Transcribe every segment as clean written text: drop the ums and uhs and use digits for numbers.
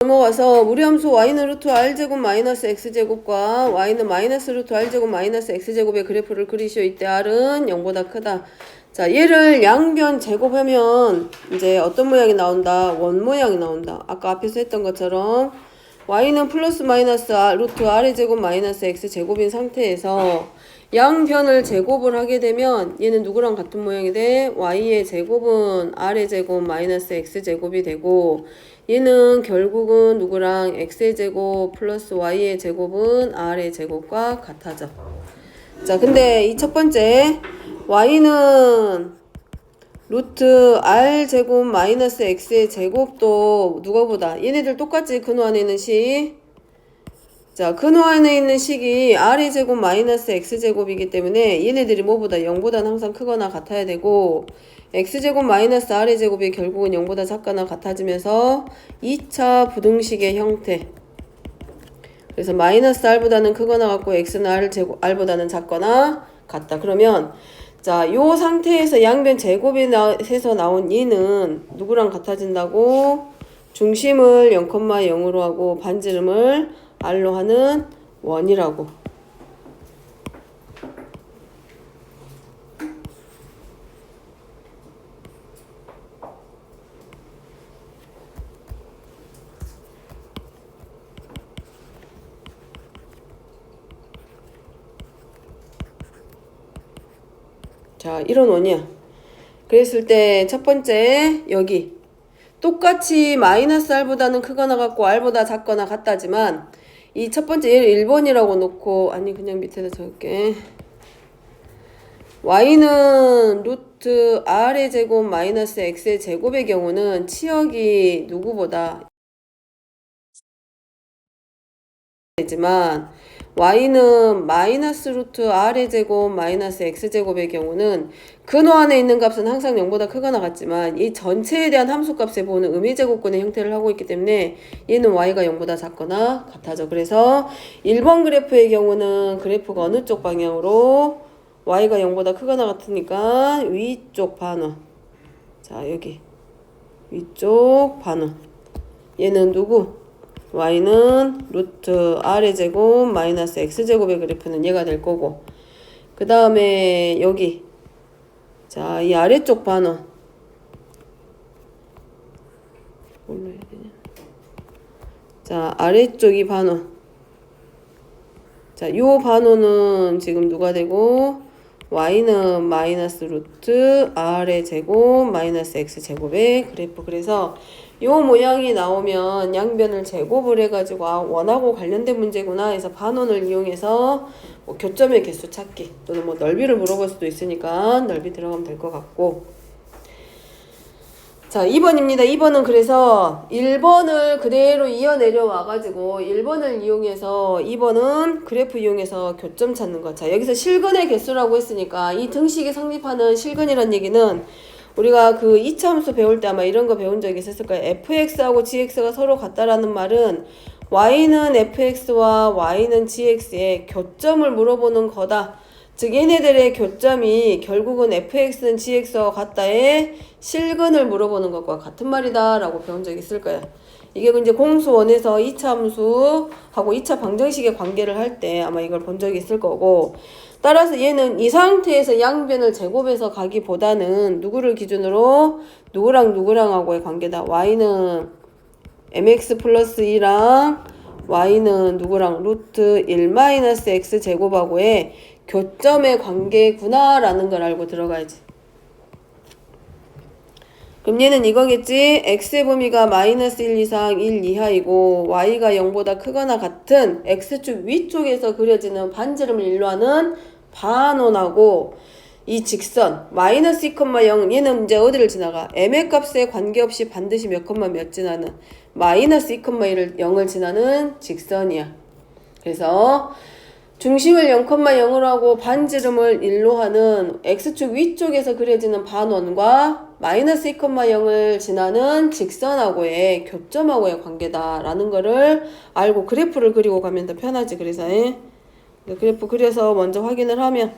넘어가서 무리함수 y는 루트 r제곱 마이너스 x제곱과 y는 마이너스 루트 r제곱 마이너스 x제곱의 그래프를 그리시오. 이때 r은 0보다 크다. 자, 얘를 양변 제곱하면 이제 어떤 모양이 나온다? 원 모양이 나온다. 아까 앞에서 했던 것처럼 y는 플러스 마이너스 루트 r의 제곱 마이너스 x제곱인 상태에서 양변을 제곱을 하게 되면 얘는 누구랑 같은 모양이 돼? y의 제곱은 r의 제곱 마이너스 x제곱이 되고, 얘는 결국은 누구랑 x의 제곱 플러스 y의 제곱은 r의 제곱과 같아져. 자, 근데 이 첫 번째 y는 루트 r 제곱 마이너스 x의 제곱도 누가보다 얘네들 똑같이 근호 안에 있는 식. 자, 근호 안에 있는 식이 r의 제곱 마이너스 x제곱이기 때문에 얘네들이 뭐보다 0보다는 항상 크거나 같아야 되고, x제곱 마이너스 r의 제곱이 결국은 0보다 작거나 같아지면서 2차 부등식의 형태. 그래서 마이너스 r보다는 크거나 같고 x는 r보다는 작거나 같다. 그러면 자, 요 상태에서 양변 제곱에서 나온 얘는 누구랑 같아진다고? 중심을 0,0으로 하고 반지름을 r로 하는 원이라고. 자, 이런 원이야. 그랬을 때 첫 번째 여기 똑같이 마이너스 r보다는 크거나 같고 r보다 작거나 같다지만 이 첫 번째 얘를 1번이라고 놓고, 아니 그냥 밑에다 적을게. y는 루트 r의 제곱 마이너스 x의 제곱의 경우는 치역이 누구보다 되지만 y는 마이너스 루트 r의 제곱 마이너스 x제곱의 경우는 근호 안에 있는 값은 항상 0보다 크거나 같지만 이 전체에 대한 함수값에 보는 음의제곱근의 형태를 하고 있기 때문에 얘는 y가 0보다 작거나 같아져. 그래서 1번 그래프의 경우는 그래프가 어느 쪽 방향으로 y가 0보다 크거나 같으니까 위쪽 반원. 자, 여기 위쪽 반원. 얘는 누구? y는 루트 r의 제곱 마이너스 x제곱의 그래프는 얘가 될 거고, 그 다음에 여기 자, 이 아래쪽 반원 뭘로 해야 되냐? 자, 아래쪽이 반원. 자, 요 반원은 지금 누가 되고 y는 마이너스 루트 r의 제곱 마이너스 x제곱의 그래프. 그래서 요 모양이 나오면 양변을 제곱을 해가지고 원하고 관련된 문제구나 해서 반원을 이용해서 뭐 교점의 개수 찾기 또는 뭐 넓이를 물어볼 수도 있으니까 넓이 들어가면 될 것 같고. 자, 2번입니다. 2번은 그래서 1번을 그대로 이어내려 와가지고 1번을 이용해서 2번은 그래프 이용해서 교점 찾는 거. 자, 여기서 실근의 개수라고 했으니까 이 등식이 성립하는 실근이란 얘기는 우리가 그 2차 함수 배울 때 아마 이런 거 배운 적이 있었을 거예요. fx하고 gx가 서로 같다라는 말은 y는 fx와 y는 gx의 교점을 물어보는 거다. 즉 얘네들의 교점이 결국은 fx는 gx와 같다의 실근을 물어보는 것과 같은 말이다 라고 배운 적이 있을 거예요. 이게 이제 공수원에서 2차 함수하고 2차 방정식의 관계를 할 때 아마 이걸 본 적이 있을 거고, 따라서 얘는 이 상태에서 양변을 제곱해서 가기보다는 누구를 기준으로 누구랑 누구랑하고의 관계다. y는 mx 플러스 2랑 y는 누구랑 루트 1-x 제곱하고의 교점의 관계구나 라는 걸 알고 들어가야지. 그럼 얘는 이거겠지. x의 범위가 마이너스 1 이상 1 이하이고 y가 0보다 크거나 같은 x축 위쪽에서 그려지는 반지름을 일로 하는 반원하고 이 직선 마이너스 2,0 얘는 이제 어디를 지나가? m의 값에 관계없이 반드시 몇 콤마 몇 지나는 마이너스 2,1을 0을 지나는 직선이야. 그래서 중심을 0,0으로 하고 반지름을 1로 하는 x축 위쪽에서 그려지는 반원과 마이너스 2,0을 지나는 직선하고의 교점하고의 관계다라는 거를 알고 그래프를 그리고 가면 더 편하지. 그래서 그래프 그려서 먼저 확인을 하면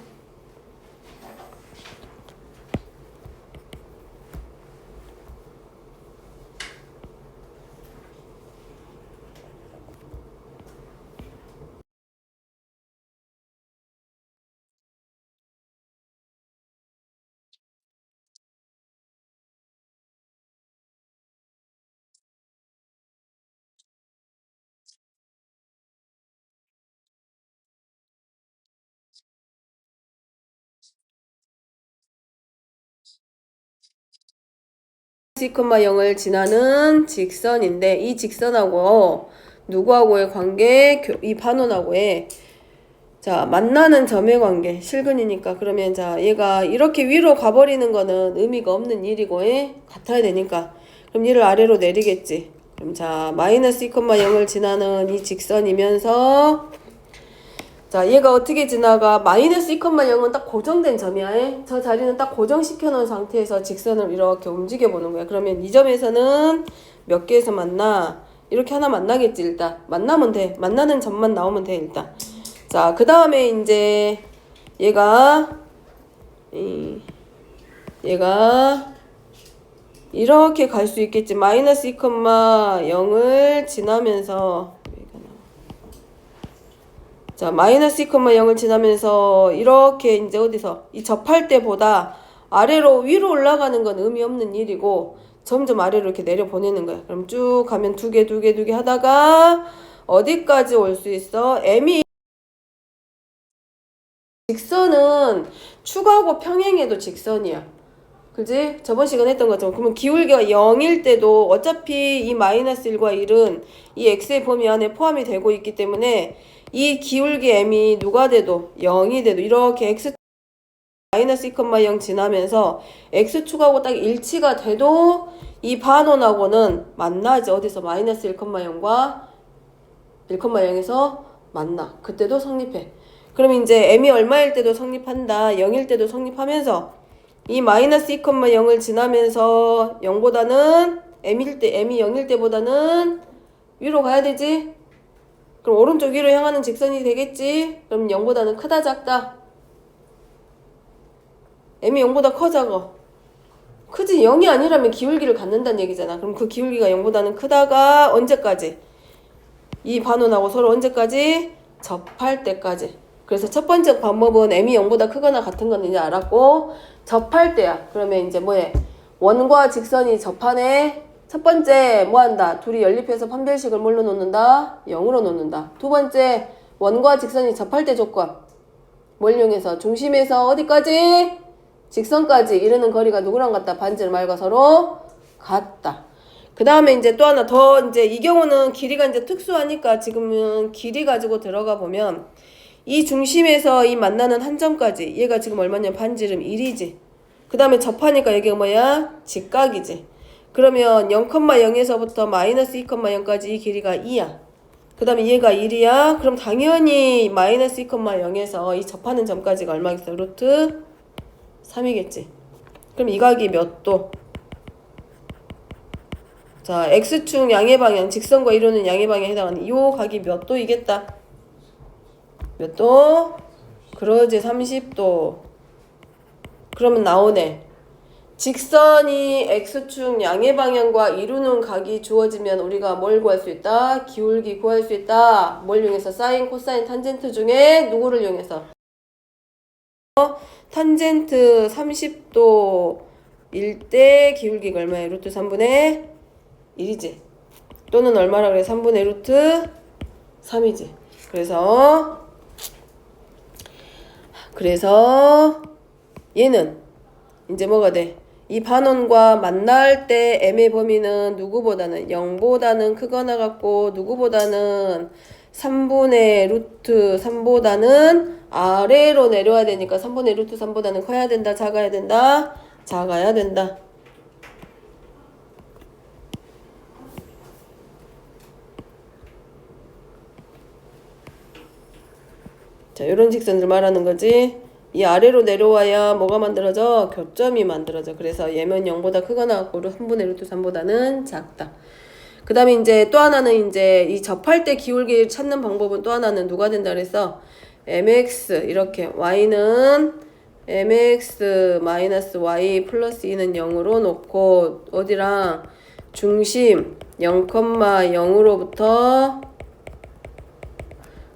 0을 지나는 직선인데 이 직선하고 누구하고의 관계? 이 반원하고의 자 만나는 점의 관계 실근이니까 그러면 자 얘가 이렇게 위로 가버리는 거는 의미가 없는 일이고 같아야 되니까 그럼 얘를 아래로 내리겠지. 그럼 자 마이너스 2,0을 지나는 이 직선이면서 자 얘가 어떻게 지나가? 마이너스 2,0은 딱 고정된 점이야. 저 자리는 딱 고정시켜 놓은 상태에서 직선을 이렇게 움직여 보는 거야. 그러면 이 점에서는 몇 개에서 만나? 이렇게 하나 만나겠지. 일단 만나면 돼. 만나는 점만 나오면 돼 일단. 자 그 다음에 이제 얘가 이렇게 갈 수 있겠지. 마이너스 2,0을 지나면서 자 마이너스 2,0을 지나면서 이렇게 이제 어디서 이 접할 때보다 아래로 위로 올라가는 건 의미 없는 일이고 점점 아래로 이렇게 내려 보내는 거야. 그럼 쭉 가면 두 개 하다가 어디까지 올 수 있어? M이 직선은 축하하고 평행해도 직선이야. 그지? 저번 시간에 했던 것처럼 그러면 기울기가 0일 때도 어차피 이 마이너스 1과 1은 이 x의 범위 안에 포함이 되고 있기 때문에 이 기울기 m이 누가 돼도 0이 돼도 이렇게 x 마이너스 2,0 지나면서 x축하고 딱 일치가 돼도 이 반원하고는 만나지. 어디서 마이너스 1,0과 1,0에서 만나. 그때도 성립해. 그럼 이제 m이 얼마일 때도 성립한다. 0일 때도 성립하면서 이 마이너스 2,0을 지나면서 0보다는 m이 0일 때보다는 위로 가야 되지. 그럼 오른쪽 위로 향하는 직선이 되겠지. 그럼 0보다는 크다 작다. m이 0보다 커 작아. 크지. 0이 아니라면 기울기를 갖는다는 얘기잖아. 그럼 그 기울기가 0보다는 크다가 언제까지? 이 반원하고 서로 언제까지? 접할 때까지. 그래서 첫 번째 방법은 m이 0보다 크거나 같은 건 이제 알았고 접할 때야. 그러면 이제 뭐해? 원과 직선이 접하네. 첫 번째 뭐 한다? 둘이 연립해서 판별식을 뭘로 놓는다? 0으로 놓는다. 두 번째 원과 직선이 접할 때 조건 뭘 이용해서? 중심에서 어디까지? 직선까지 이르는 거리가 누구랑 같다? 반지름 말과 서로 같다. 그 다음에 이제 또 하나 더 이제 이 경우는 길이가 이제 특수하니까 지금은 길이 가지고 들어가 보면 이 중심에서 이 만나는 한 점까지 얘가 지금 얼마냐? 반지름 1이지. 그 다음에 접하니까 여기가 뭐야? 직각이지. 그러면 0,0에서부터 마이너스 2,0까지 이 길이가 2야. 그 다음에 얘가 1이야. 그럼 당연히 마이너스 2,0에서 이 접하는 점까지가 얼마겠어? 루트 3이겠지. 그럼 이 각이 몇 도? 자, x축 양의 방향, 직선과 이루는 양의 방향에 해당하는 이 각이 몇 도이겠다? 몇 도? 그러지 30도. 그러면 나오네. 직선이 x축 양의 방향과 이루는 각이 주어지면 우리가 뭘 구할 수 있다? 기울기 구할 수 있다. 뭘 이용해서? 사인, 코사인, 탄젠트 중에 누구를 이용해서? 탄젠트 30도일 때 기울기가 얼마야? 루트 3분의 1이지. 또는 얼마라 그래? 3분의 루트 3이지. 그래서 얘는 이제 뭐가 돼? 이 반원과 만날 때 m의 범위는 누구보다는 0보다는 크거나 같고 누구보다는 3분의 루트 3보다는 아래로 내려와야 되니까 3분의 루트 3보다는 커야 된다, 작아야 된다? 작아야 된다. 자, 요런 직선을 말하는 거지. 이 아래로 내려와야 뭐가 만들어져? 교점이 만들어져. 그래서 얘면 0보다 크거나 같고 3분의 루트 3보다는 작다. 그 다음에 이제 또 하나는 이제 이 접할 때 기울기를 찾는 방법은 또 하나는 누가 된다 그래서 mx 이렇게 y는 mx 마이너스 y 플러스 2는 0으로 놓고 어디랑 중심 0,0으로부터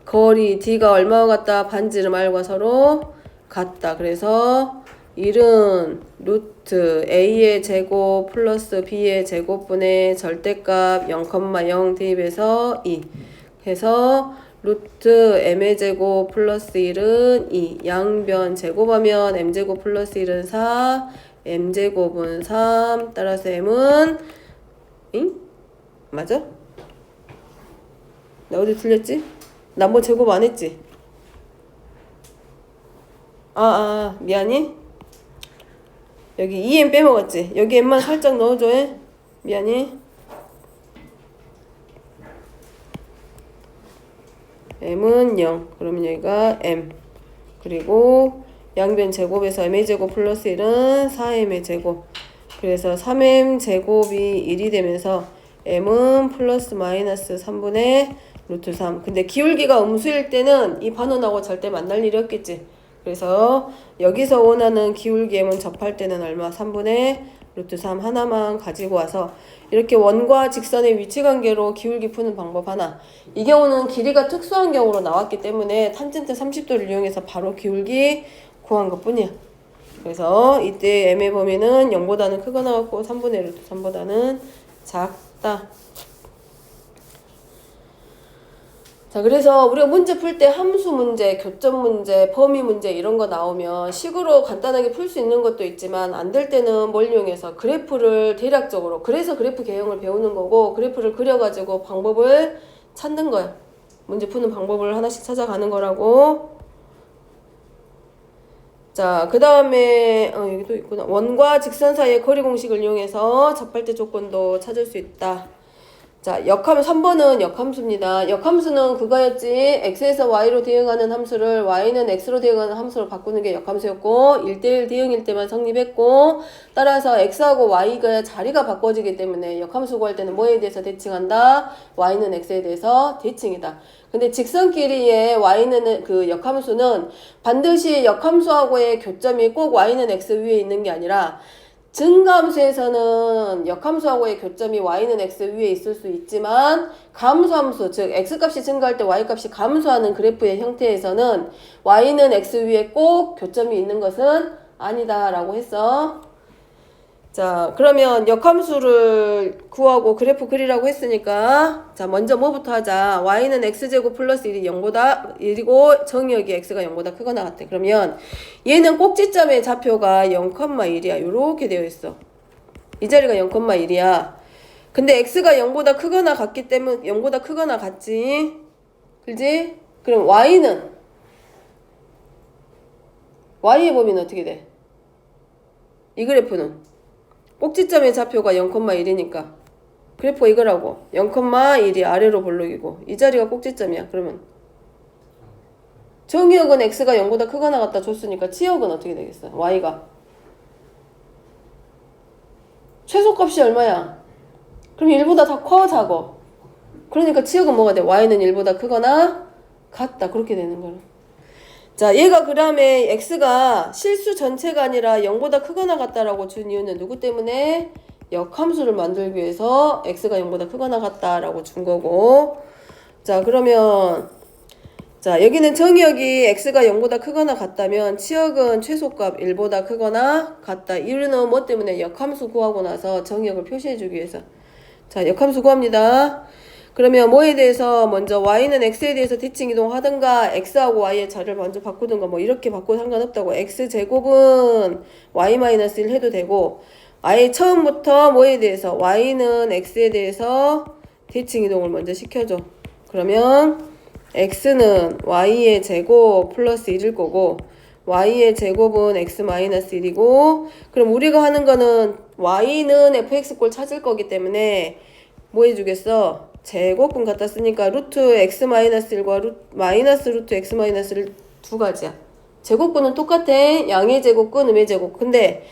거리 d가 얼마와 같다? 반지름 r과 서로 같다. 그래서 1은 루트 a의 제곱 플러스 b의 제곱분의 절대값 0,0 대입해서 2 해서 루트 m의 제곱 플러스 1은 2 양변 제곱하면 m제곱 플러스 1은 4 m제곱은 3 따라서 m은 응? 맞아? 나 어디 틀렸지? 나 뭐 제곱 안 했지? 미안해. 여기 2m 빼먹었지? 여기 m만 살짝 넣어줘. 미안해. m은 0. 그러면 여기가 m. 그리고 양변 제곱에서 m의 제곱 플러스 1은 4m의 제곱. 그래서 3m 제곱이 1이 되면서 m은 플러스 마이너스 3분의 루트 3. 근데 기울기가 음수일 때는 이 반원하고 절대 만날 일이 없겠지. 그래서 여기서 원하는 기울기 m은 접할 때는 얼마? 3분의 루트 3 하나만 가지고 와서 이렇게 원과 직선의 위치관계로 기울기 푸는 방법 하나. 이 경우는 길이가 특수한 경우로 나왔기 때문에 탄젠트 30도를 이용해서 바로 기울기 구한 것 뿐이야. 그래서 이때 m의 범위는 0보다는 크거나 같고 3분의 루트 3보다는 작다. 자, 그래서 우리가 문제 풀 때 함수 문제, 교점 문제, 범위 문제 이런 거 나오면 식으로 간단하게 풀 수 있는 것도 있지만 안 될 때는 뭘 이용해서 그래프를 대략적으로, 그래서 그래프 개형을 배우는 거고 그래프를 그려가지고 방법을 찾는 거야. 문제 푸는 방법을 하나씩 찾아가는 거라고. 자, 그 다음에 여기 또 있구나. 원과 직선 사이의 거리 공식을 이용해서 접할 때 조건도 찾을 수 있다. 자, 3번은 역함수입니다. 역함수는 그거였지. x에서 y로 대응하는 함수를 y는 x로 대응하는 함수로 바꾸는 게 역함수였고 1대1 대응일 때만 성립했고 따라서 x하고 y가 자리가 바꿔지기 때문에 역함수 구할 때는 뭐에 대해서 대칭한다? y는 x에 대해서 대칭이다. 근데 직선끼리의 y는 그 역함수는 반드시 역함수하고의 교점이 꼭 y는 x 위에 있는 게 아니라 증가함수에서는 역함수하고의 교점이 y는 x 위에 있을 수 있지만 감소함수, 즉 x값이 증가할 때 y값이 감소하는 그래프의 형태에서는 y는 x 위에 꼭 교점이 있는 것은 아니다 라고 했어. 자, 그러면 역함수를 구하고 그래프 그리라고 했으니까 자, 먼저 뭐부터 하자. y는 x제곱 플러스 1이 0보다 1이고 정의역이 x가 0보다 크거나 같아. 그러면 얘는 꼭지점의 좌표가 0,1이야. 요렇게 되어 있어. 이 자리가 0,1이야. 근데 x가 0보다 크거나 같기 때문에 0보다 크거나 같지. 그지? 그럼 y는 y의 범위는 어떻게 돼? 이 그래프는 꼭지점의 좌표가 0,1이니까 그래프가 이거라고. 0,1이 아래로 볼록이고 이 자리가 꼭지점이야. 그러면 정의역은 x가 0보다 크거나 같다 줬으니까 치역은 어떻게 되겠어? y가 최소값이 얼마야? 그럼 1보다 더 커 작어? 그러니까 치역은 뭐가 돼? y는 1보다 크거나 같다. 그렇게 되는 거야. 자, 얘가 그 다음에 x가 실수 전체가 아니라 0보다 크거나 같다라고 준 이유는 누구 때문에? 역함수를 만들기 위해서 x가 0보다 크거나 같다라고 준 거고. 자, 그러면 자, 여기는 정의역이 x가 0보다 크거나 같다면 치역은 최소값 1보다 크거나 같다. 이유는 뭐 때문에? 역함수 구하고 나서 정의역을 표시해주기 위해서. 자, 역함수 구합니다. 그러면 뭐에 대해서 먼저 y는 x에 대해서 대칭 이동하든가 x하고 y의 자리를 먼저 바꾸든가 뭐 이렇게 바꿔도 상관없다고. x제곱은 y-1 해도 되고 아예 처음부터 뭐에 대해서 y는 x에 대해서 대칭 이동을 먼저 시켜줘. 그러면 x는 y의 제곱 플러스 1일 거고 y의 제곱은 x-1이고 그럼 우리가 하는 거는 y는 fx꼴 찾을 거기 때문에 뭐 해주겠어? 제곱근 갖다 쓰니까 루트 x-1과 마이너스 루트 x-1를 두 가지야. 제곱근은 똑같아. 양의 제곱근, 음의 제곱. 근데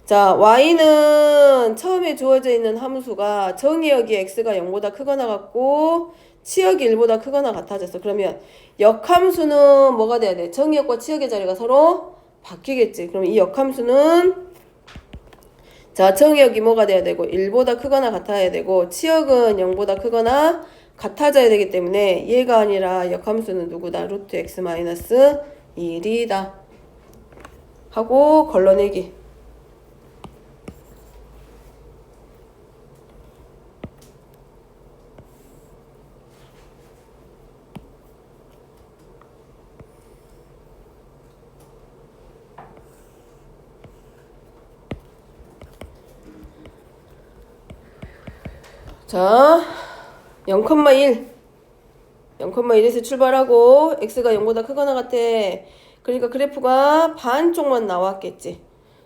자, y는 처음에 주어져 있는 함수가 정의역이 x가 0보다 크거나 같고 치역이 1보다 크거나 같아졌어. 그러면 역함수는 뭐가 돼야 돼? 정의역과 치역의 자리가 서로 바뀌겠지. 그럼 이 역함수는 자, 정의역이 뭐가 돼야 되고 1보다 크거나 같아야 되고 치역은 0보다 크거나 같아져야 되기 때문에 얘가 아니라 역함수는 누구다? 루트 x-1이다 하고 걸러내기. 자, 0,1. 0,1에서 출발하고 x가 0보다 크거나 같아. 그러니까 그래프가 반쪽만 나왔겠지.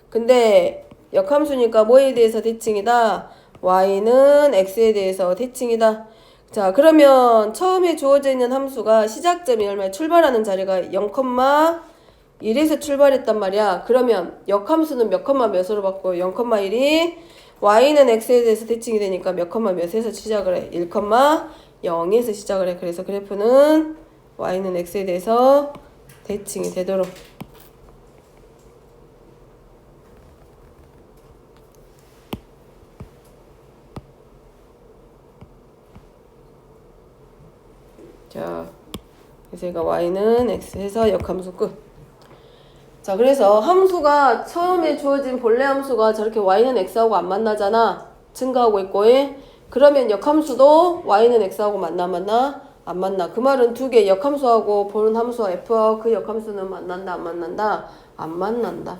근데 역함수니까 뭐에 대해서 대칭이다? y는 x에 대해서 대칭이다. 자, 그러면 처음에 주어져 있는 함수가 시작점이 얼마야? 출발하는 자리가 0,1에서 출발했단 말이야. 그러면 역함수는 몇 컴마 몇으로 바꿔? 0,1이 y는 x에 대해서 대칭이 되니까 몇 컴마 몇에서 시작을 해? 1,0에서 시작을 해. 그래서 그래프는 y는 x에 대해서 대칭이 되도록. 자, 그래서 얘가 y는 x 해서 역함수 끝. 자, 그래서 함수가 처음에 주어진 본래 함수가 저렇게 y는 x하고 안 만나잖아. 증가하고 있고. 그러면 역함수도 y는 x하고 만나? 안 만나. 그 말은 두 개 역함수하고 보는 함수와 f와 그 역함수는 만난다? 안 만난다? 안 만난다.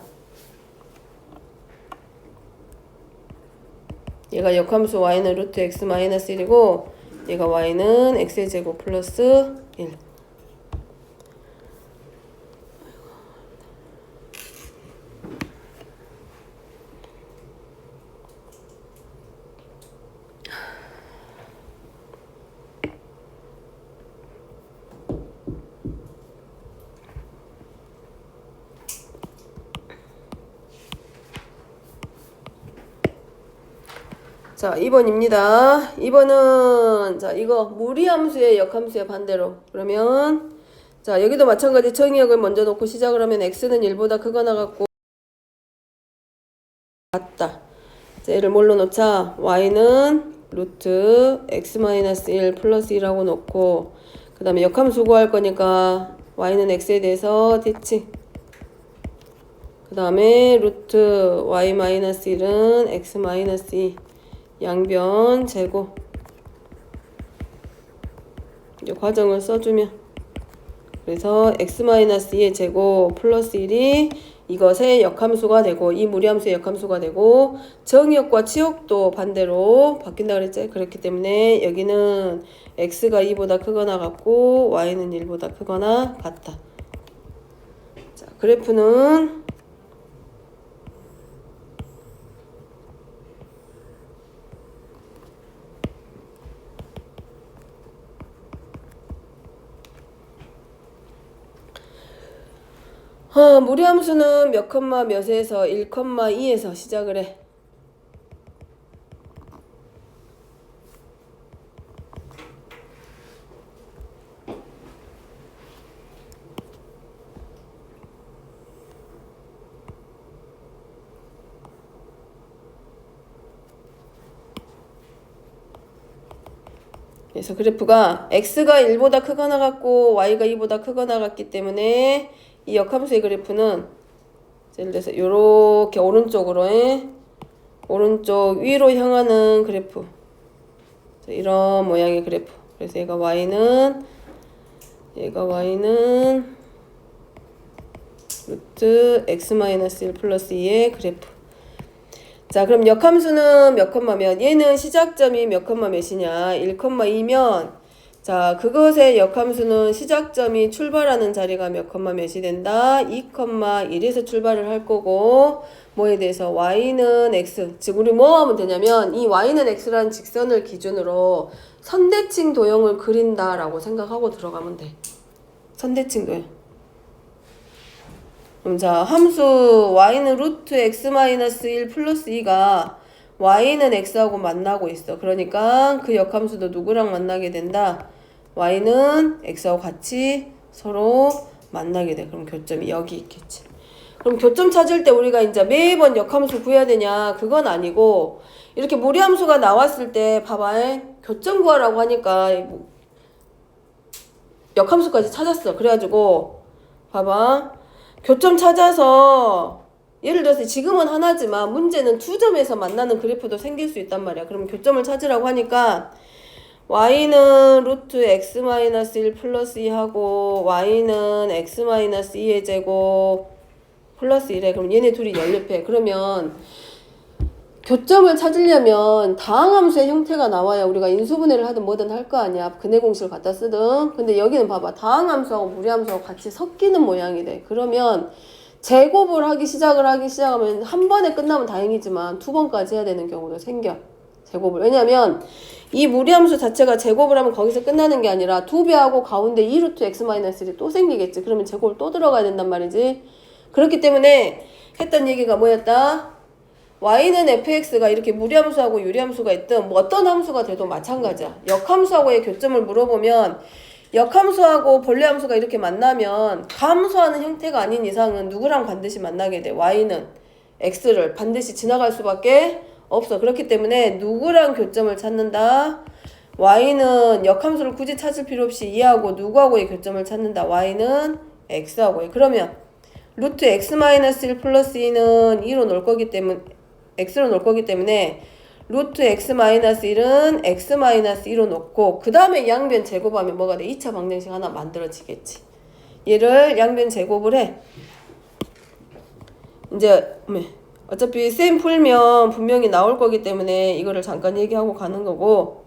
얘가 역함수 y는 루트 x 마이너스 1이고 얘가 y는 x의 제곱 플러스 1. 자, 2번입니다. 2번은 자, 이거 무리함수의 역함수의 반대로. 그러면 자, 여기도 마찬가지 정의역을 먼저 놓고 시작을 하면 x는 1보다 크거나 같고 같다. 자, 얘를 뭘로 놓자? y는 루트 x-1 플러스 1하고 놓고 그 다음에 역함수 구할 거니까 y는 x에 대해서 대칭. 그 다음에 루트 y-1은 x-2 양변 제곱. 이제 과정을 써주면 그래서 x-2의 제곱 플러스 1이 이것의 역함수가 되고 이 무리함수의 역함수가 되고 정의역과 치역도 반대로 바뀐다 그랬지. 그렇기 때문에 여기는 x가 2보다 크거나 같고 y는 1보다 크거나 같다. 자, 그래프는 무리함수는 몇 컴마 몇에서 1,2에서 시작을 해. 그래서 그래프가 x가 1보다 크거나 같고 y가 2보다 크거나 같기 때문에 이 역함수의 그래프는 예를 들어서 이렇게 오른쪽으로 오른쪽 위로 향하는 그래프. 이런 모양의 그래프. 그래서 얘가 y는 루트 x-1 플러스 2의 그래프. 자, 그럼 역함수는 몇 컴마 몇? 얘는 시작점이 몇 컴마 몇이냐? 1,2면 자, 그것의 역함수는 시작점이 출발하는 자리가 몇 컴마 몇이 된다? 2,1에서 출발을 할 거고 뭐에 대해서? y는 x. 즉 우리 뭐 하면 되냐면 이 y는 x라는 직선을 기준으로 선대칭 도형을 그린다라고 생각하고 들어가면 돼. 선대칭 도형. 그럼 자, 함수 y는 루트 x-1 플러스 2가 y는 x하고 만나고 있어. 그러니까 그 역함수도 누구랑 만나게 된다? y는 x하고 같이 서로 만나게 돼. 그럼 교점이 여기 있겠지. 그럼 교점 찾을 때 우리가 이제 매번 역함수 구해야 되냐? 그건 아니고 이렇게 무리함수가 나왔을 때 봐봐. 교점 구하라고 하니까 역함수까지 찾았어. 그래가지고 봐봐. 교점 찾아서 예를 들어서 지금은 하나지만 문제는 두 점에서 만나는 그래프도 생길 수 있단 말이야. 그럼 교점을 찾으라고 하니까 y는 루트 x-1 플러스 2하고 y는 x-2의 제곱 플러스 1에 그럼 얘네 둘이 연립해. 그러면 교점을 찾으려면 다항함수의 형태가 나와야 우리가 인수분해를 하든 뭐든 할 거 아니야. 근해 공식을 갖다 쓰든. 근데 여기는 봐봐. 다항함수하고 무리함수하고 같이 섞이는 모양이 돼. 그러면 제곱을 하기 시작하면 한 번에 끝나면 다행이지만 두 번까지 해야 되는 경우도 생겨. 제곱을. 왜냐면 이 무리함수 자체가 제곱을 하면 거기서 끝나는 게 아니라 2배하고 가운데 2루트 x-1이 또 생기겠지. 그러면 제곱을 또 들어가야 된단 말이지. 그렇기 때문에 했던 얘기가 뭐였다? y는 fx가 이렇게 무리함수하고 유리함수가 있든 뭐 어떤 함수가 돼도 마찬가지야. 역함수하고의 교점을 물어보면 역함수하고 본래함수가 이렇게 만나면 감수하는 형태가 아닌 이상은 누구랑 반드시 만나게 돼. y는 x를 반드시 지나갈 수밖에 없어. 그렇기 때문에 누구랑 교점을 찾는다. y는 역함수를 굳이 찾을 필요 없이 이하고 누구하고의 교점을 찾는다. y는 x하고의. 그러면 루트 x-1 플러스 2는 2로 놓을 거기 때문에 x로 놓을 거기 때문에 루트 x-1은 x-2로 놓고 그 다음에 양변 제곱하면 뭐가 돼? 2차 방정식 하나 만들어지겠지. 얘를 양변 제곱을 해. 이제 어차피 쌤 풀면 분명히 나올 거기 때문에 이거를 잠깐 얘기하고 가는 거고,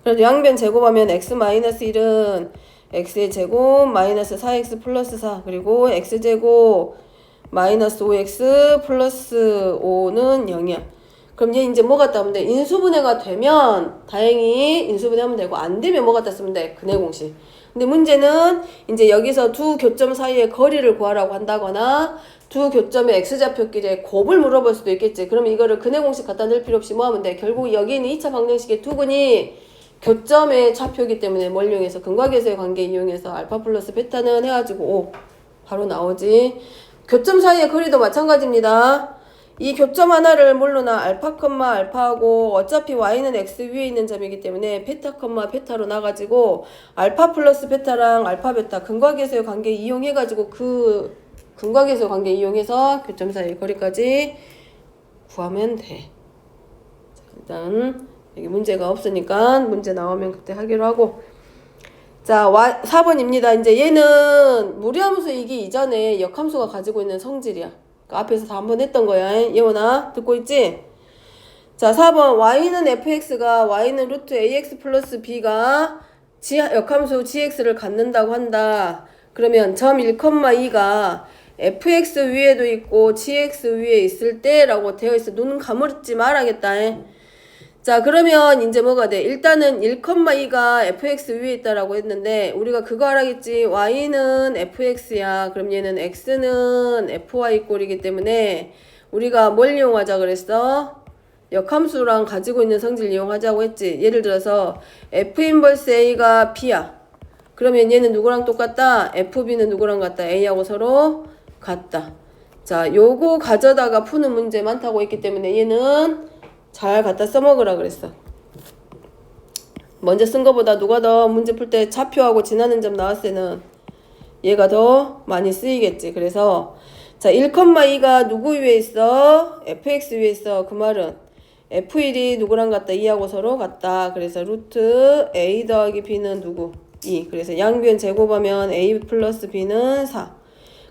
그래서 양변 제곱하면 x-1은 x의 제곱 마이너스 4x 플러스 4 그리고 x제곱 마이너스 5x 플러스 5는 0이야. 그럼 얘 이제 뭐 갖다 하면 돼? 인수분해가 되면 다행히 인수분해하면 되고 안 되면 뭐 갖다 쓰면 돼? 근해 공식. 근데 문제는 이제 여기서 두 교점 사이의 거리를 구하라고 한다거나 두 교점의 x좌표끼리의 곱을 물어볼 수도 있겠지. 그러면 이거를 근해 공식 갖다 넣을 필요 없이 뭐 하면 돼? 결국 여기 있는 2차 방정식의 두 근이 교점의 좌표이기 때문에 뭘 이용해서 근과계수의 관계 이용해서 알파 플러스 베타는 해가지고 5 바로 나오지. 교점 사이의 거리도 마찬가지입니다. 이 교점 하나를 뭘로 나 알파, 알파하고 어차피 y는 x 위에 있는 점이기 때문에 베타, 베타로 나가지고 알파 플러스 베타랑 알파, 베타 근과계수의 관계 이용해가지고 그 근과계수의 관계 이용해서 교점 사이의 거리까지 구하면 돼. 자, 일단 여기 문제가 없으니까 문제 나오면 그때 하기로 하고. 자, 4번입니다. 이제 얘는 무리함수이기 이전에 역함수가 가지고 있는 성질이야. 그러니까 앞에서 다 한번 했던 거야. 예원아, 듣고 있지? 자, 4번. y는 fx가 y는 루트 ax 플러스 b가 역함수 gx를 갖는다고 한다. 그러면 점 1,2가 fx 위에도 있고 gx 위에 있을 때라고 되어 있어. 눈 감으지 말아야겠다. 자, 그러면 이제 뭐가 돼? 일단은 1,2가 fx 위에 있다라고 했는데 우리가 그거 알아야겠지. y는 fx야. 그럼 얘는 x는 fy 꼴이기 때문에 우리가 뭘 이용하자 그랬어? 역함수랑 가지고 있는 성질 이용하자고 했지. 예를 들어서 f 인버스 a가 b야. 그러면 얘는 누구랑 똑같다? fb는 누구랑 같다? a하고 서로 같다. 자, 요거 가져다가 푸는 문제 많다고 했기 때문에 얘는 잘 갖다 써먹으라 그랬어. 먼저 쓴 거보다 누가 더 문제 풀 때 좌표하고 지나는 점 나왔을 때는 얘가 더 많이 쓰이겠지. 그래서 자, 1,2가 누구 위에 있어? fx 위에 있어. 그 말은 f1이 누구랑 같다? 2하고 서로 같다. 그래서 루트 a 더하기 b는 누구? 2. 그래서 양변 제곱하면 a 플러스 b는 4.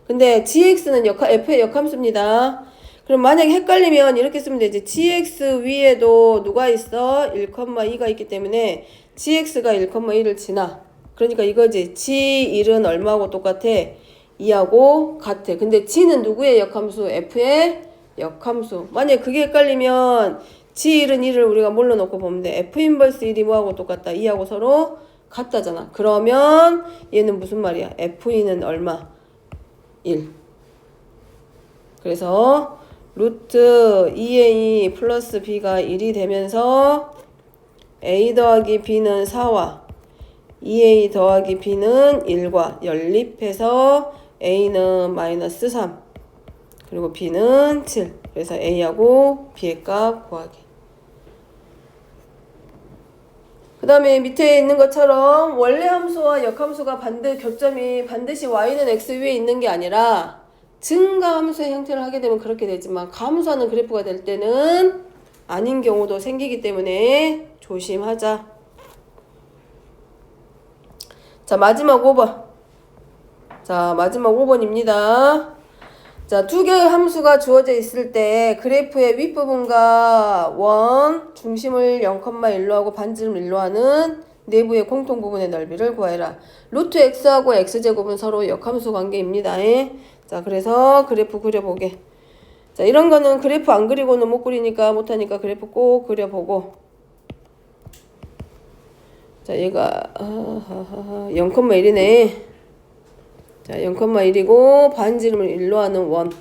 근데 gx는 f의 역함수입니다. 그럼 만약에 헷갈리면 이렇게 쓰면 되지. gx 위에도 누가 있어? 1,2가 있기 때문에 gx가 1,2를 지나. 그러니까 이거지. g1은 얼마하고 똑같아? 2하고 같아. 근데 g는 누구의 역함수? f의 역함수. 만약에 그게 헷갈리면 g1은 1을 우리가 뭘로 놓고 보면 돼? f 인버스 1이 뭐하고 똑같다? 2하고 서로 같다잖아. 그러면 얘는 무슨 말이야? f2는 얼마? 1. 그래서 루트 2a 플러스 b가 1이 되면서 a 더하기 b는 4와 2a 더하기 b는 1과 연립해서 a는 마이너스 3 그리고 b는 7. 그래서 a하고 b의 값 구하기. 그 다음에 밑에 있는 것처럼 원래 함수와 역함수가 교점이 반드시 y는 x 위에 있는 게 아니라 증가함수의 형태를 하게 되면 그렇게 되지만 감소하는 그래프가 될 때는 아닌 경우도 생기기 때문에 조심하자. 자, 마지막 5번. 자, 마지막 5번입니다. 자, 두 개의 함수가 주어져 있을 때 그래프의 윗부분과 원, 중심을 0,1로 하고 반지름 1로 하는 내부의 공통 부분의 넓이를 구하라. 루트 x하고 x제곱은 서로 역함수 관계입니다. 자, 그래서 그래프 그려보게. 자, 이런 거는 그래프 안 그리고는 못 그리니까 못하니까 그래프 꼭 그려보고. 자, 얘가 0,1이네. 자, 0,1이고 반지름을 1로 하는 원.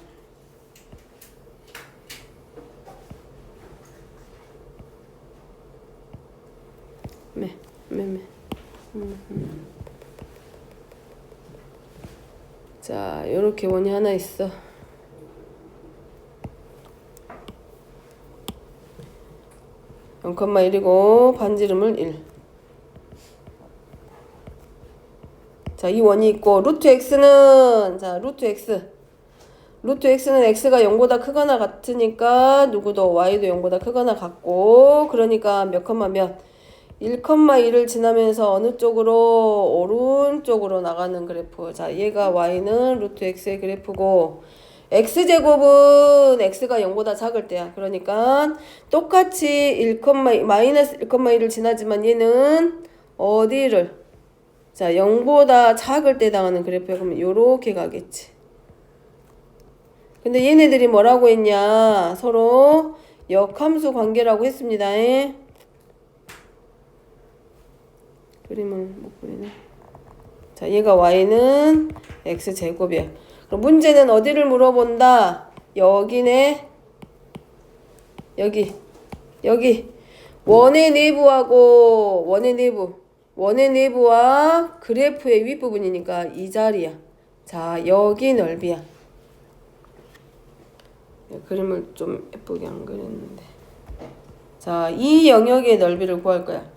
자, 요렇게 원이 하나 있어. (0,1) 이고 반지름을 1. 자, 이 원이 있고 루트 x는 자, 루트 x는 x가 0보다 크거나 같으니까 누구도 y도 0보다 크거나 같고, 그러니까 몇 컴마 몇 1,1을 지나면서 어느 쪽으로? 오른쪽으로 나가는 그래프. 자, 얘가 y는 루트 x의 그래프고, x제곱은 x가 0보다 작을 때야. 그러니까 똑같이 1, 마이너스 1,1을 지나지만 얘는 어디를? 자, 0보다 작을 때 당하는 그래프야. 그러면 요렇게 가겠지. 근데 얘네들이 뭐라고 했냐? 서로 역함수 관계라고 했습니다. 그림을 못 그리네. 자, 얘가 y는 x제곱이야. 그럼 문제는 어디를 물어본다? 여기네. 여기. 원의 내부와 그래프의 윗부분이니까 이 자리야. 자, 여기 넓이야. 그림을 좀 예쁘게 안 그렸는데. 자, 이 영역의 넓이를 구할 거야.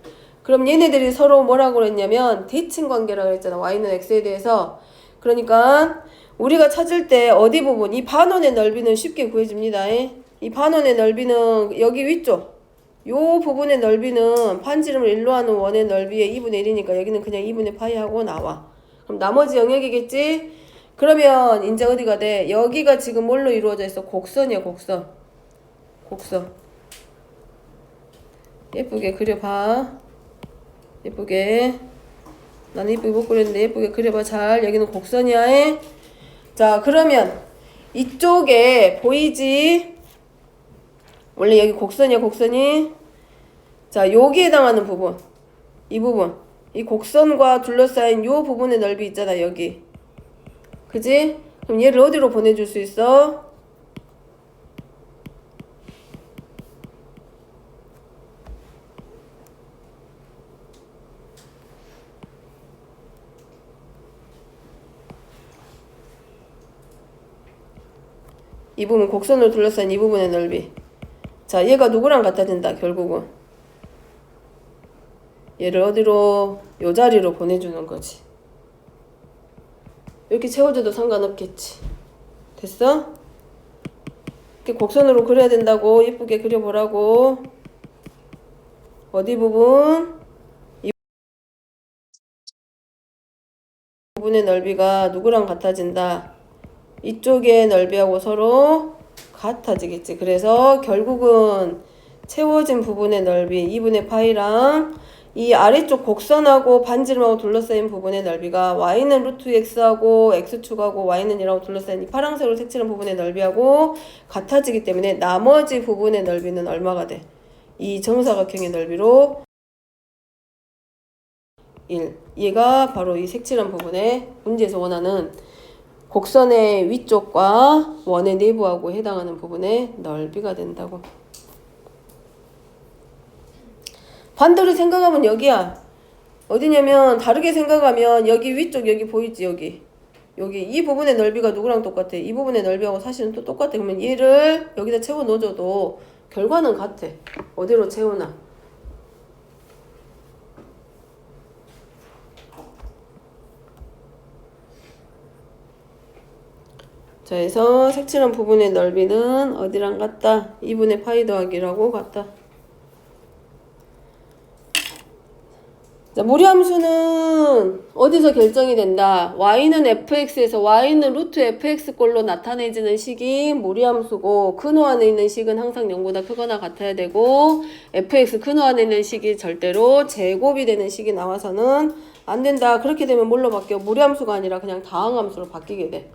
그럼 얘네들이 서로 뭐라고 그랬냐면 대칭 관계라고 했잖아. y는 x에 대해서. 그러니까 우리가 찾을 때 어디 부분, 이 반원의 넓이는 쉽게 구해집니다. 이 반원의 넓이는 여기 위쪽. 요 부분의 넓이는 반지름을 1로 하는 원의 넓이의 2분의 1이니까 여기는 그냥 2분의 파이 하고 나와. 그럼 나머지 영역이겠지? 그러면 이제 어디가 돼? 여기가 지금 뭘로 이루어져 있어? 곡선이야, 곡선. 예쁘게 그려봐. 예쁘게. 나는 예쁘게 못 그렸는데 예쁘게 그려봐. 잘. 여기는 곡선이야. 자, 그러면 이쪽에 보이지? 원래 여기 곡선이야, 곡선이. 자, 여기에 해당하는 부분. 이 부분. 이 곡선과 둘러싸인 요 부분의 넓이 있잖아, 여기. 그지? 그럼 얘를 어디로 보내줄 수 있어? 이 부분, 곡선으로 둘러싸인 이 부분의 넓이. 자, 얘가 누구랑 같아진다, 결국은. 얘를 어디로? 요 자리로 보내주는 거지. 이렇게 채워줘도 상관없겠지. 됐어? 이렇게 곡선으로 그려야 된다고. 예쁘게 그려보라고. 어디 부분? 이 부분의 넓이가 누구랑 같아진다? 이쪽의 넓이하고 서로 같아지겠지. 그래서 결국은 채워진 부분의 넓이 2분의 파이랑 이 아래쪽 곡선하고 반지름하고 둘러싸인 부분의 넓이가 y는 루트 x하고 x축하고 y는 1하고 둘러싸인 이 파란색으로 색칠한 부분의 넓이하고 같아지기 때문에 나머지 부분의 넓이는 얼마가 돼? 이 정사각형의 넓이로 1. 얘가 바로 이 색칠한 부분의 문제에서 원하는 곡선의 위쪽과 원의 내부하고 해당하는 부분의 넓이가 된다고. 반대로 생각하면 여기야. 어디냐면 다르게 생각하면 여기 위쪽 여기 보이지, 여기 이 부분의 넓이가 누구랑 똑같아? 이 부분의 넓이하고 사실은 또 똑같아. 그러면 얘를 여기다 채워 넣어줘도 결과는 같아. 어디로 채우나. 자, 그래서 색칠한 부분의 넓이는 어디랑 같다? 2분의 파이 더하기라고 같다. 자, 무리함수는 어디서 결정이 된다? y는 fx에서 y는 루트 fx꼴로 나타내지는 식이 무리함수고 근호 안에 있는 식은 항상 0보다 크거나 같아야 되고 fx 근호 안에 있는 식이 절대로 제곱이 되는 식이 나와서는 안 된다. 그렇게 되면 뭘로 바뀌어? 무리함수가 아니라 그냥 다항함수로 바뀌게 돼.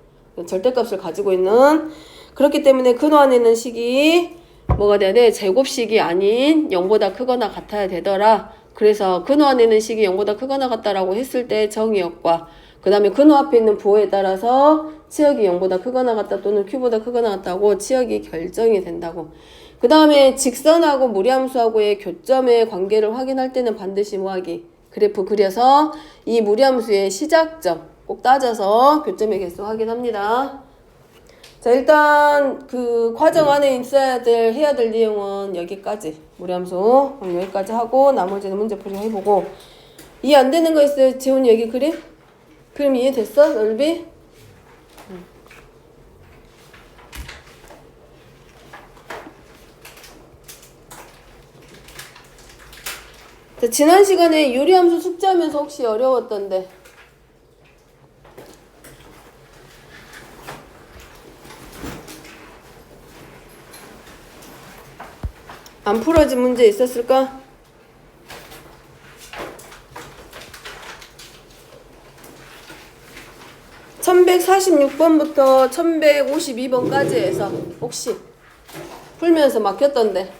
절대값을 가지고 있는. 그렇기 때문에 근호 안에 있는 식이 뭐가 돼야 돼? 제곱식이 아닌 0보다 크거나 같아야 되더라. 그래서 근호 안에 있는 식이 0보다 크거나 같다라고 했을 때 정의역과 그 다음에 근호 앞에 있는 부호에 따라서 치역이 0보다 크거나 같다 또는 q보다 크거나 같다고 치역이 결정이 된다고. 그 다음에 직선하고 무리함수하고의 교점의 관계를 확인할 때는 반드시 뭐하기? 그래프 그려서 이 무리함수의 시작점 꼭 따져서 교점의 개수 확인합니다. 자, 일단 그 과정 안에 있어야 될 해야 될 내용은 여기까지 무리함수 여기까지 하고 나머지는 문제풀이 해보고 이해 안 되는 거 있어요? 재훈이 여기 그림 이해됐어? 넓이? 자, 지난 시간에 유리함수 숙제하면서 혹시 어려웠던데 안 풀어진 문제 있었을까? (1146번부터) (1152번까지) 해서 혹시 풀면서 막혔던데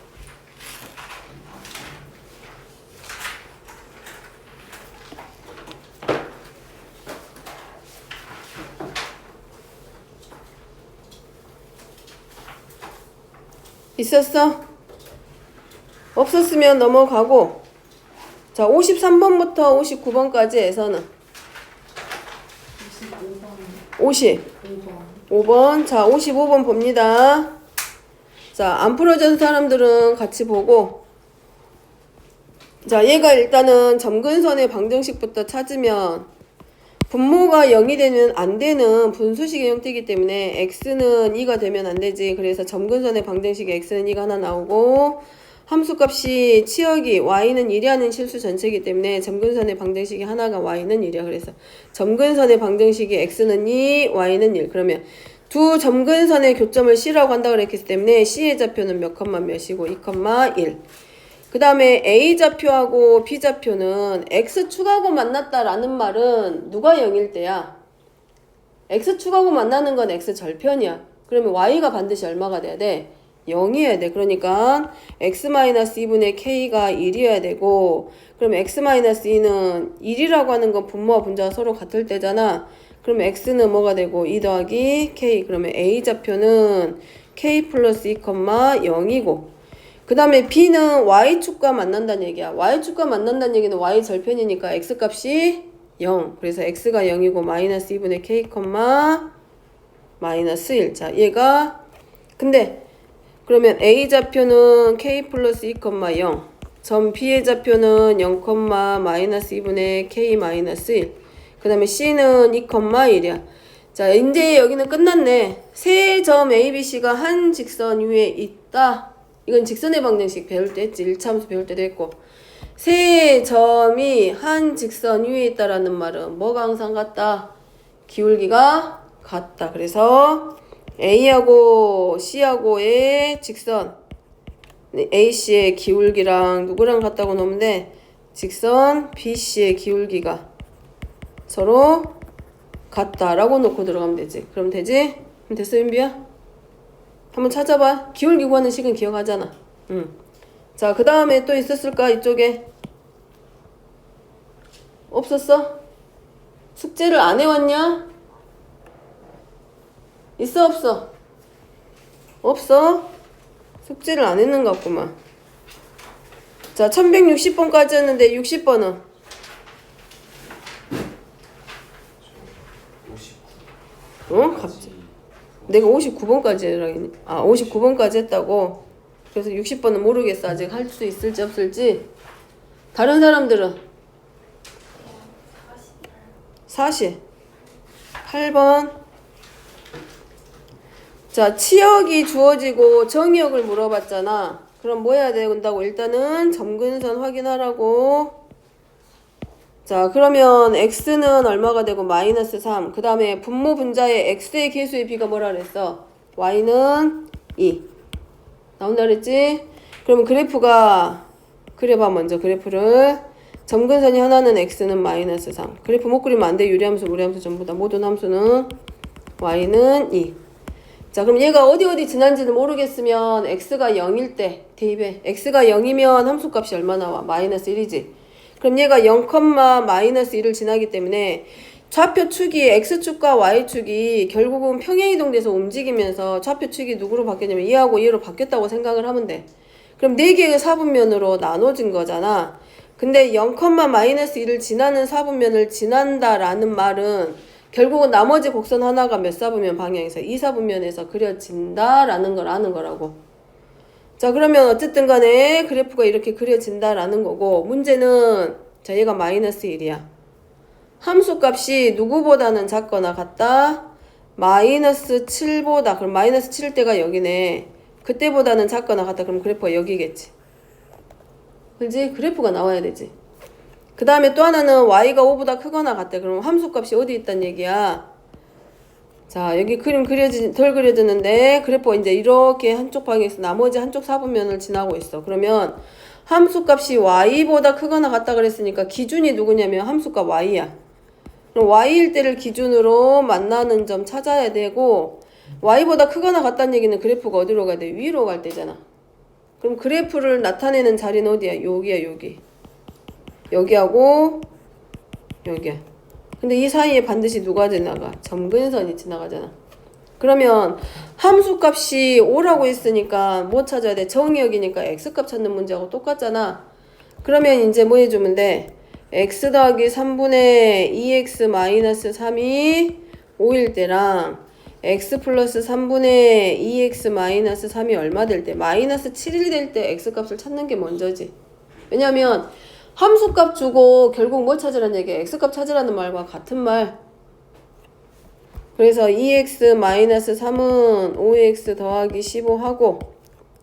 있었어? 없었으면 넘어가고 자 53번부터 59번까지 해서는 55번 자 55번 봅니다. 자 안 풀어진 사람들은 같이 보고 자 얘가 일단은 점근선의 방정식부터 찾으면 분모가 0이 되면 안 되는 분수식의 형태이기 때문에 x는 2가 되면 안 되지. 그래서 점근선의 방정식에 x는 2가 하나 나오고 함수값이 치역이 y는 1이라는 실수 전체이기 때문에 점근선의 방정식이 하나가 y는 1이야. 그래서 점근선의 방정식이 x는 2, y는 1. 그러면 두 점근선의 교점을 C라고 한다고 그랬기 때문에 C의 좌표는 몇 컴마 몇이고 2,1. 그 다음에 A좌표하고 B좌표는 X축하고 만났다라는 말은 누가 0일 때야? X축하고 만나는 건 X절편이야. 그러면 Y가 반드시 얼마가 돼야 돼? 0이어야 돼. 그러니까 X-2분의 K가 1이어야 되고 그럼 X-2는 1이라고 하는 건 분모와 분자가 서로 같을 때잖아. 그러면 X는 뭐가 되고 2 더하기 K. 그러면 A좌표는 K 플러스 2,0이고 그 다음에 B는 Y축과 만난다는 얘기야. Y축과 만난다는 얘기는 Y절편이니까 X값이 0. 그래서 X가 0이고 마이너스 2분의 K, 마이너스 1. 자, 얘가 근데 그러면 A좌표는 K 플러스 2,0. 점 B의 좌표는 0, 마이너스 2분의 K 마이너스 1. 그 다음에 C는 2,1이야. 자, 이제 여기는 끝났네. 세 점 A, B, C가 한 직선 위에 있다. 이건 직선의 방정식 배울 때 했지. 1차 함수 배울 때도 했고. 세 점이 한 직선 위에 있다라는 말은 뭐가 항상 같다? 기울기가 같다. 그래서 A하고 C하고의 직선 AC의 기울기랑 누구랑 같다고 놓으면 돼? 직선 BC의 기울기가 서로 같다라고 놓고 들어가면 되지. 그럼 되지? 그럼 됐어, 윤비야? 한번 찾아봐. 기울기 구하는 식은 기억하잖아. 자, 그 다음에 또 있었을까? 이쪽에 없었어? 숙제를 안 해왔냐? 있어 없어? 없어? 숙제를 안 했는 것 같구만. 자, 1160번까지 했는데 60번은? 59. 갑자기 내가 59번까지 해라니. 59번까지 했다고? 그래서 60번은 모르겠어. 아직 할 수 있을지 없을지. 다른 사람들은? 40. 8번. 자, 치역이 주어지고 정의역을 물어봤잖아. 그럼 뭐 해야 된다고? 일단은 점근선 확인하라고. 자, 그러면 x는 얼마가 되고 마이너스 3. 그 다음에 분모 분자의 x의 계수의 비가 뭐라 그랬어? y는 2. 나온다 그랬지? 그러면 그래프가 그려봐. 먼저 그래프를. 점근선이 하나는 x는 마이너스 3. 그래프 못 그리면 안 돼. 유리함수 무리함수 전부 다. 모든 함수는 y는 2. 자, 그럼 얘가 어디 지난지를 모르겠으면 x가 0일 때 대입해. x가 0이면 함수값이 얼마 나와? 마이너스 1이지. 그럼 얘가 0, 마이너스 1을 지나기 때문에 좌표축이 x축과 y축이 결국은 평행이동돼서 움직이면서 좌표축이 누구로 바뀌냐면 2하고 2로 바뀌었다고 생각을 하면 돼. 그럼 4개의 사분면으로 나눠진 거잖아. 근데 0, 마이너스 1을 지나는 사분면을 지난다라는 말은 결국은 나머지 곡선 하나가 몇 사분면 방향에서 2사분면에서 그려진다라는 걸 아는 거라고. 자, 그러면 어쨌든 간에 그래프가 이렇게 그려진다라는 거고, 문제는 자, 얘가 마이너스 1이야. 함수값이 누구보다는 작거나 같다? 마이너스 7보다. 그럼 마이너스 7일 때가 여기네. 그때보다는 작거나 같다. 그럼 그래프가 여기겠지. 그렇지? 그래프가 나와야 되지. 그 다음에 또 하나는 y가 5보다 크거나 같대. 그럼 함수값이 어디 있단 얘기야? 자, 여기 그림 덜 그려지는데 그래프가 이제 이렇게 한쪽 방향에서 나머지 한쪽 사분면을 지나고 있어. 그러면 함수값이 y보다 크거나 같다 그랬으니까 기준이 누구냐면 함수값 y야. 그럼 y일 때를 기준으로 만나는 점 찾아야 되고, y보다 크거나 같다는 얘기는 그래프가 어디로 가야 돼? 위로 갈 때잖아. 그럼 그래프를 나타내는 자리는 어디야? 여기야, 여기. 여기하고 여기야. 근데 이 사이에 반드시 누가 지나가? 점근선이 지나가잖아. 그러면 함수값이 5라고 했으니까 뭐 찾아야 돼? 정의역이니까 x값 찾는 문제하고 똑같잖아. 그러면 이제 뭐 해주면 돼? x 더하기 3분의 2x 마이너스 3이 5일 때랑 x 플러스 3분의 2x 마이너스 3이 얼마 될 때? 마이너스 7일 될 때 x값을 찾는 게 먼저지. 왜냐면 함수값 주고 결국 뭐 찾으라는 얘기야? x값 찾으라는 말과 같은 말. 그래서 2x 마이너스 3은 5x 더하기 15하고,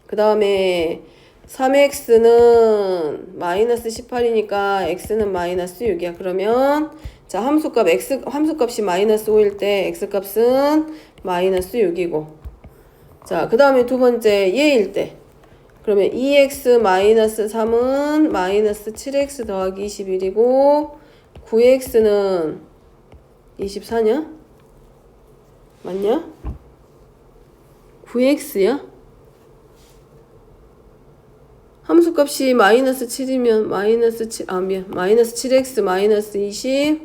그 다음에 3x는 마이너스 18이니까 x는 마이너스 6이야. 그러면 자, 함수값이 마이너스 5일 때 x값은 마이너스 6이고, 자, 그 다음에 두 번째 얘일 때 그러면 2x 마이너스 3은 마이너스 7x 더하기 21이고 9x는 24냐? 맞냐? 9x야? 함수값이 마이너스 7이면 마이너스 7x 마이너스 21.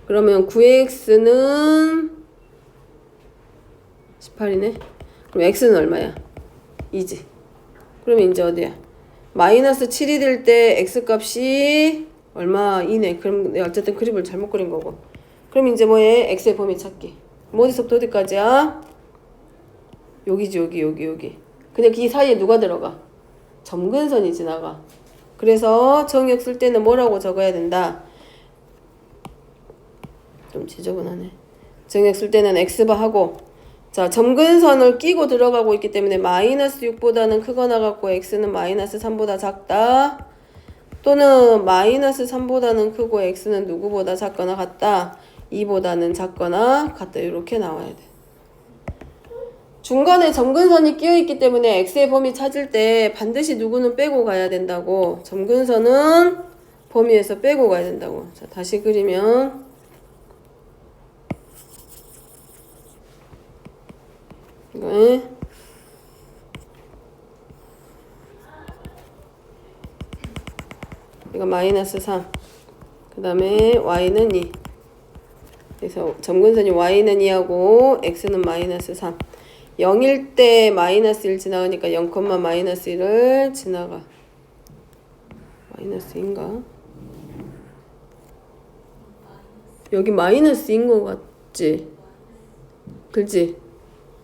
그러면 9x는 18이네. 그럼 x는 얼마야? 2지. 그러면 이제 어디야? 마이너스 7이 될 때 x값이 얼마? 2네. 그럼 내가 어쨌든 그림을 잘못 그린 거고. 그럼 이제 뭐해? x의 범위 찾기. 뭐 어디서부터 어디까지야? 여기지. 여기. 근데 이 사이에 누가 들어가? 점근선이 지나가. 그래서 정의역 쓸 때는 뭐라고 적어야 된다? 좀 지저분하네. 정의역 쓸 때는 x바 하고, 자, 점근선을 끼고 들어가고 있기 때문에 마이너스 6보다는 크거나 같고 x는 마이너스 3보다 작다. 또는 마이너스 3보다는 크고 x는 누구보다 작거나 같다. 2보다는 작거나 같다. 이렇게 나와야 돼. 중간에 점근선이 끼어있기 때문에 x의 범위 찾을 때 반드시 누구는 빼고 가야 된다고. 점근선은 범위에서 빼고 가야 된다고. 자, 다시 그리면 이거 마이너스 3. 그 다음에 y는 2. 그래서 점근선이 y는 2하고 x는 마이너스 3. 0일 때 마이너스 1 지나가니까 0, 마이너스 1을 지나가. 마이너스인가? 여기 마이너스인 거 같지? 그치?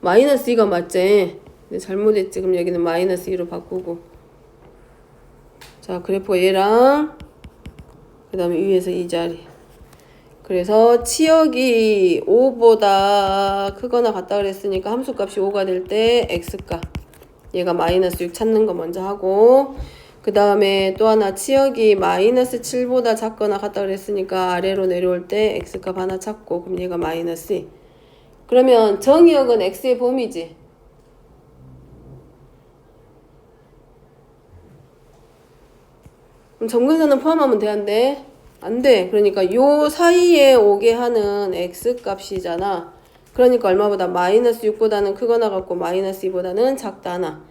마이너스 2가 맞지? 근데 잘못했지. 그럼 여기는 마이너스 2로 바꾸고. 자, 그래프가 얘랑 그 다음에 위에서 이 자리. 그래서 치역이 5보다 크거나 같다 그랬으니까 함수값이 5가 될 때 x값. 얘가 마이너스 6 찾는 거 먼저 하고, 그 다음에 또 하나 치역이 마이너스 7보다 작거나 같다 그랬으니까 아래로 내려올 때 x값 하나 찾고 그럼 얘가 마이너스 2. 그러면 정의역은 x의 범위지. 그럼 점근선은 포함하면 돼, 안 돼? 안 돼. 그러니까 요 사이에 오게 하는 x값이잖아. 그러니까 얼마보다 마이너스 6보다는 크거나 같고 마이너스 2보다는 작다 하나.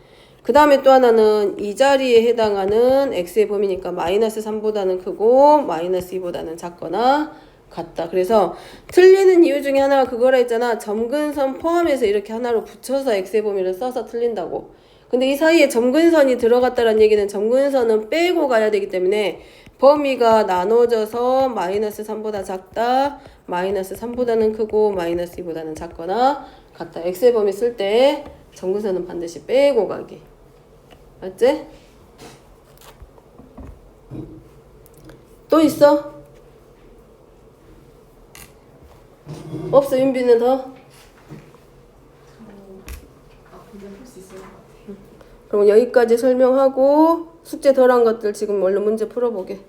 그 다음에 또 하나는 이 자리에 해당하는 x의 범위니까 마이너스 3보다는 크고 마이너스 2보다는 작거나 같다. 그래서 틀리는 이유 중에 하나가 그거라 했잖아. 점근선 포함해서 이렇게 하나로 붙여서 x의 범위를 써서 틀린다고. 근데 이 사이에 점근선이 들어갔다는 얘기는 점근선은 빼고 가야 되기 때문에 범위가 나눠져서 마이너스 3보다 작다, 마이너스 3보다는 크고 마이너스 2보다는 작거나 같다. x의 범위 쓸 때 점근선은 반드시 빼고 가기. 맞지? 또 있어? 없어? 윤비는 더? 그럼 여기까지 설명하고 숙제 덜한 것들 지금 얼른 문제 풀어보게.